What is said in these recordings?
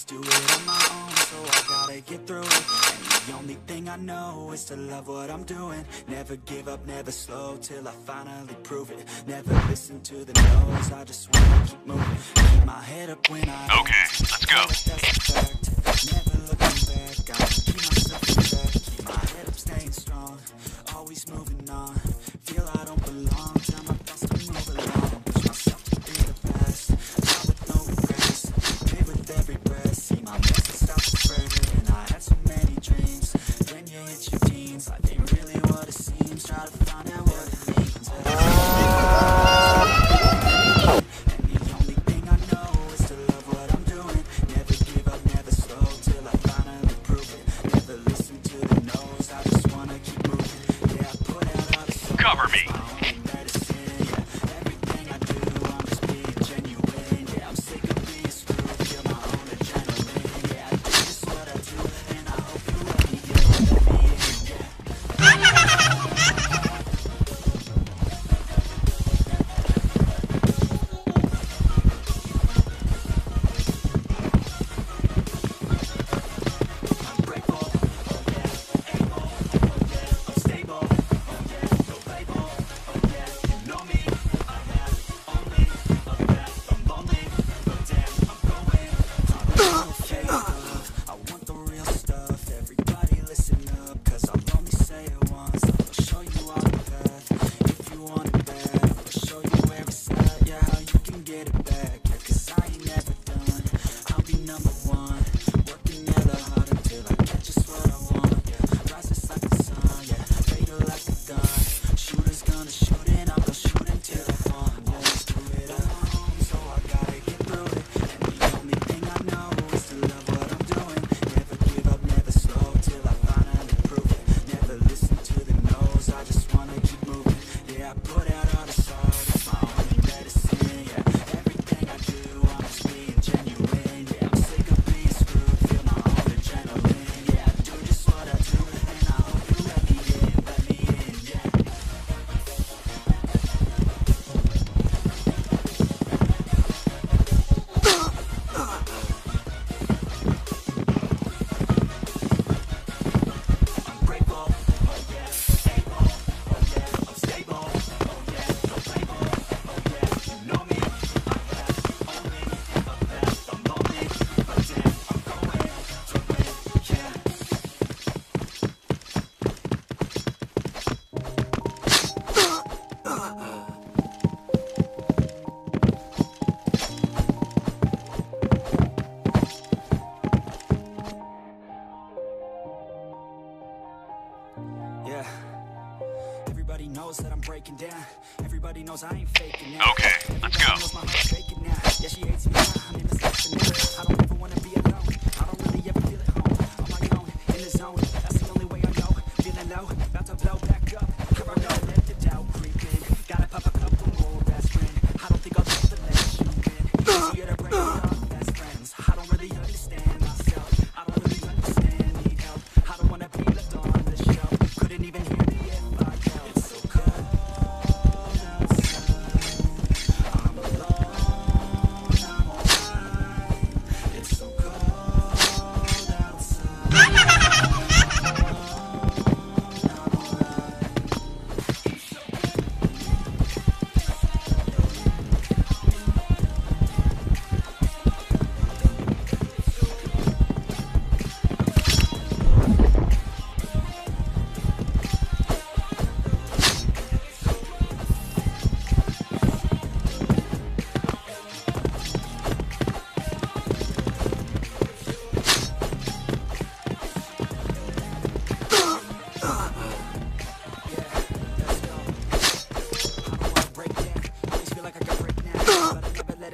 do it on my own, so I gotta get through it. And the only thing I know is to love what I'm doing. Never give up, never slow, till I finally prove it. Never listen to the no's, I just wanna keep moving. Keep my head up when I Okay, let's go. that's a fact. Never looking back, gotta keep myself in check. Keep my head up, staying strong, always moving on. Feel I don't belong, tell my thoughts to move along. Push myself to be the best, not with no regrets. Live with every breath, see my message start to spread. And I had so many dreams, when you hit your teens, life ain't really what it seems. Try to find out what it means. And the only thing I know is to love what I'm doing. Never give up, never slow, till I finally prove it. Never listen to the no's, I just wanna keep moving. Yeah, I put out all the songs. Cover me. Everybody knows that I'm breaking down. Everybody knows I ain't faking now. Okay, let's go. Everybody knows my heart's faking now. Yeah, she hates me now. I'm in the section now. I don't ever wanna be alone. I don't really ever feel at home. On my own, in the zone. That's the only way I know. Feeling low, about to blow back up. Here I go, let the doubt creep in. Gotta pop a couple more aspirin. I don't think I'll ever let you in. Easier to break it off best friends. I don't really understand myself. I don't really understand, need help. I don't wanna be left on the shelf. Couldn't even hear me if I yelled. It's so cold outside. I'm alone, I'm alright. It's so cold outside. I'm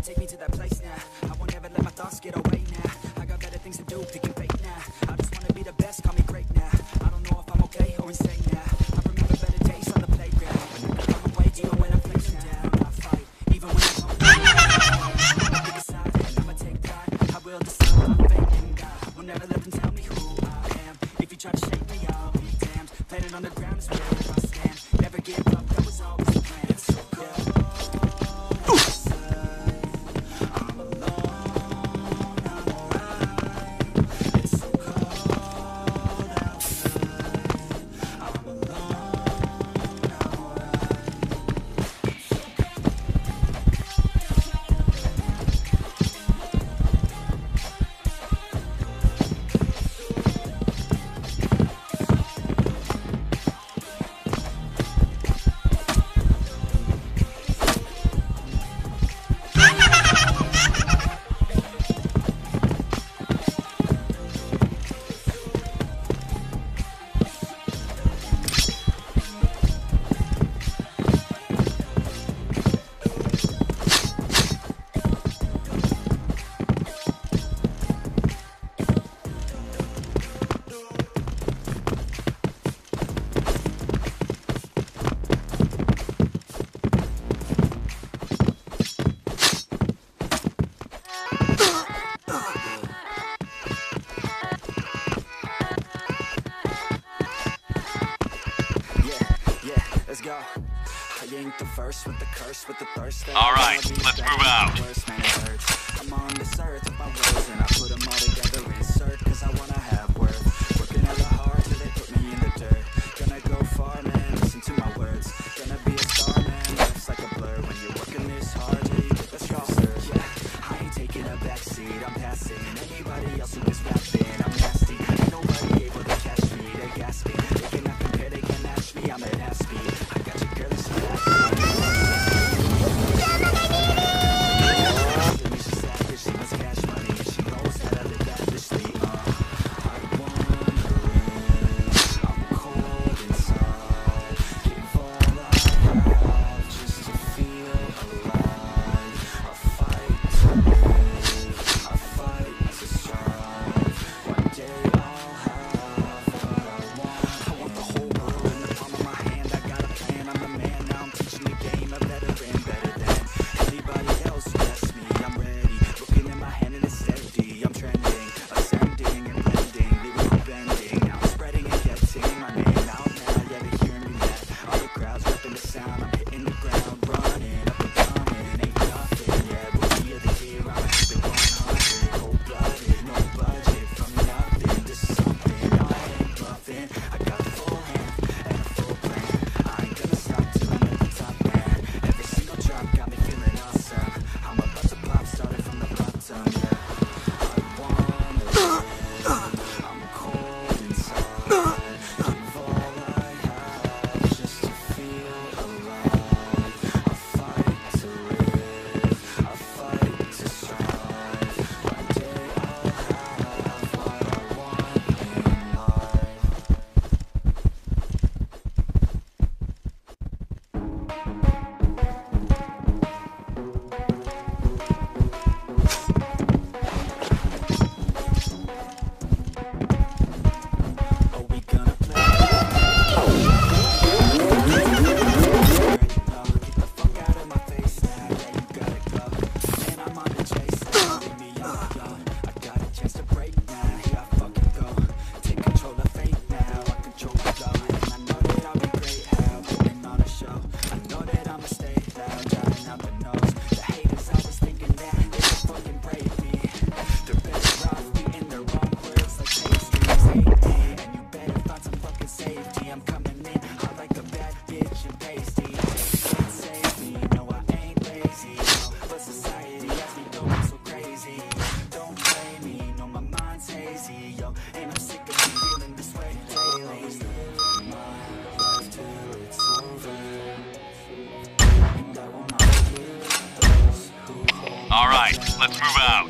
take me to that place now. I won't ever let my thoughts get away now. I got better things to do, picking fate now. I just wanna be the best, call me great now. I don't know if I'm okay or insane now. I remember better days on the playground. I'm away, even when I'm flexing down. I fight, even when I'm home. Pick a side, and I'ma take pride. I will decide I'm faking God. Will never let them tell me who I am. If you try to shake me, I'll be damned. Planet on the ground is where I stand. Never give up, that was always the plan. It's so cold. I'm alone, I'm alright. yo. I ain't the first with the curse, with the thirst. Alright, let's move out. I'm on this earth with my words, and I put them all together, insert, cause I wanna have worth. Working hella hard till they put me in the dirt. Gonna go far, man, listen to my words. Gonna be a star, man, life's like a blur. When you're working this hard, till you get the stars. Yeah, I ain't taking a backseat, I'm passing anybody else who is rapping. I'm nasty, ain't nobody able to catch me. They gas me, they cannot compare, they can match me. I'm at half speed, I got your girl, listen to that. She must cash money, she knows that I live lavishly. I wanna live, I'm cold inside. Give all I have just to feel alive. I fight to live, I fight to strive. One day I'll have what I want the whole world in the palm of my hand. I got a plan, I'm the man, now I'm teaching the game. A veteran, better than anybody else who tests me. I'm ready, looking in my hand and it's steady. I'm trending, ascending and blending, lyrical bending. Now I'm spreading and getting my name out now. Yeah, they hear me mad. All the crowds repping the sound. I'm hitting the ground, running up and coming. Ain't nothing, yeah, we'll be the year. I'm keeping 100, cold-blooded, no budget. From nothing to something, I ain't bluffing. I got a full hand and a full plan. I ain't gonna stop till I'm at the top, man. Every single drop got me feeling awesome. I'm about to pop, started from the bottom, yeah. I wanna live, I'm cold inside. Give all I have just to feel alive. I fight to live, I fight to strive. One day I'll have what I want in life. Are we gonna play? Get the fuck out of my face now. Yeah, you gotta go. Man, I'm on the chase now. Leave me alone. I got a chance to break now. Here I fucking go. Take control of fate now. I control the flow. And I know that I'll be great. How putting on a show. I know that I'ma stay loud, drowning out the nose. The haters always thinking that they can fucking break me. They're better off eating their own words like pastries. Hate me, and you better find some fucking safety. I'm coming in hot like a bad bitch and pasty. Can't save me, no I ain't lazy. No, but society has me going so crazy. Don't blame me, no my mind's hazy, yo. And I'm sick of feeling this way lately. My life till it's over, and I will not lose those who hold. Alright, let's move out.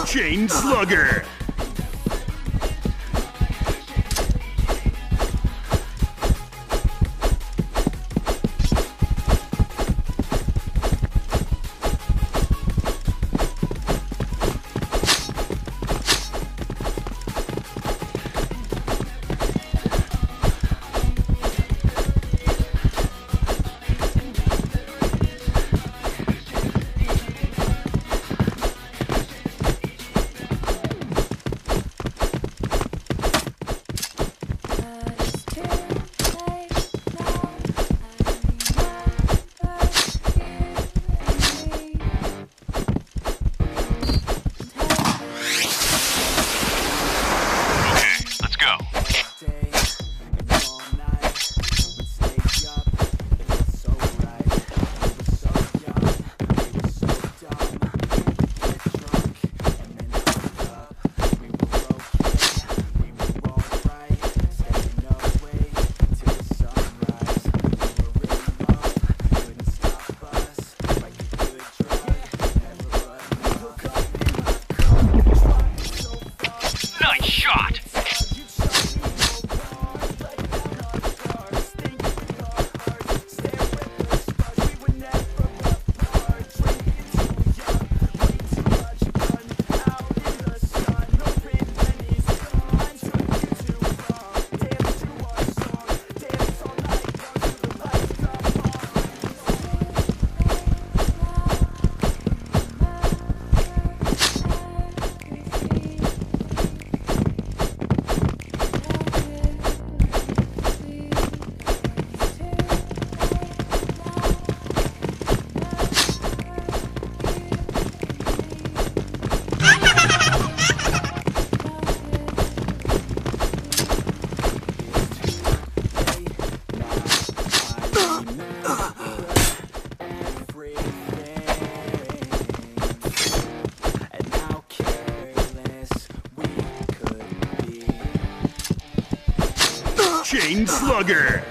Chain Slugger. Chain Slugger.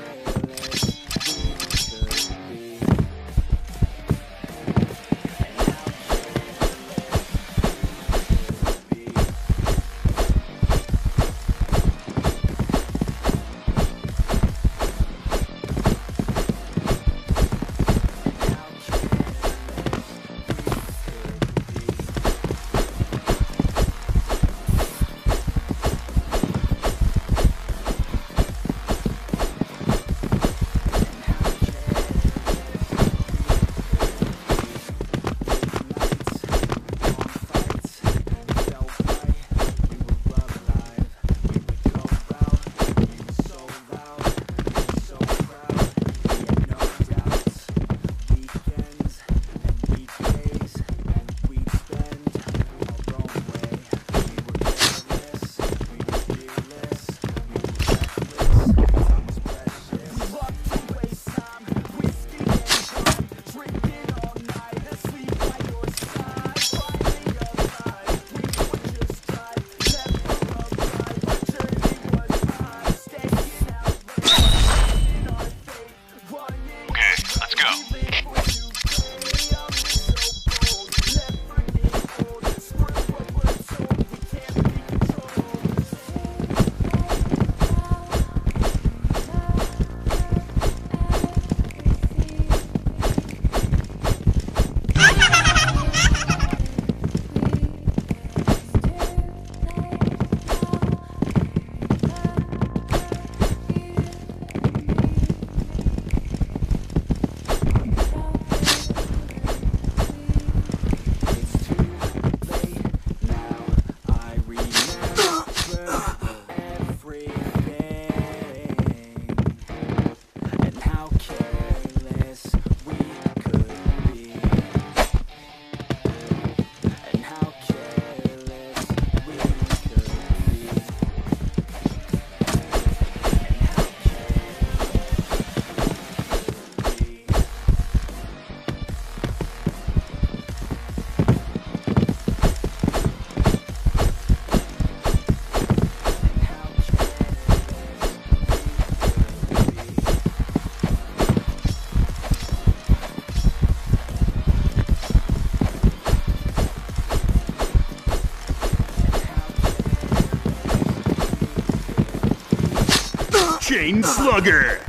Chain Slugger.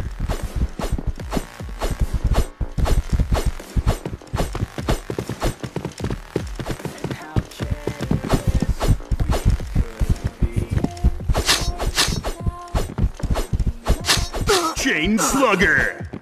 Chain Slugger.